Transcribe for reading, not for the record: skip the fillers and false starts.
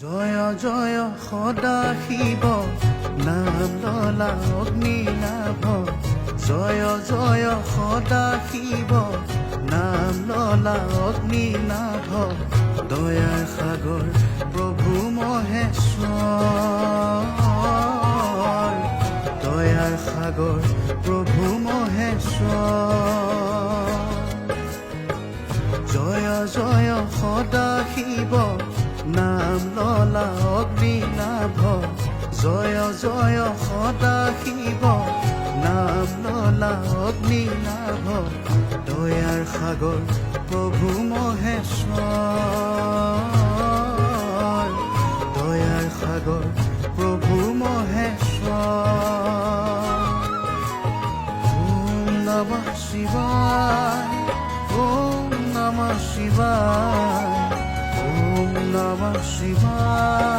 জয় জয় সদা শিৱ নাম ললা অগ্নিনাভ জয় জয় সদা শিৱ নাম ললা অগ্নিনাভ দয়াৰ সাগৰ প্ৰভু মহেশ্বৰ দয়াৰ সাগৰ প্ৰভু মহেশ্বৰ জয় জয় সদা শিৱ নাম ললা অগ্নিনাভ জয় জয় সদা শিৱ নাম ললা অগ্নিনাভ দয়াৰ সাগৰ প্ৰভু মহেশ্বৰ দয়াৰ সাগৰ প্ৰভু মহেশ্বৰ ওম নমঃ শিৱায় ওম নমঃ শিৱায় Namah Shivaya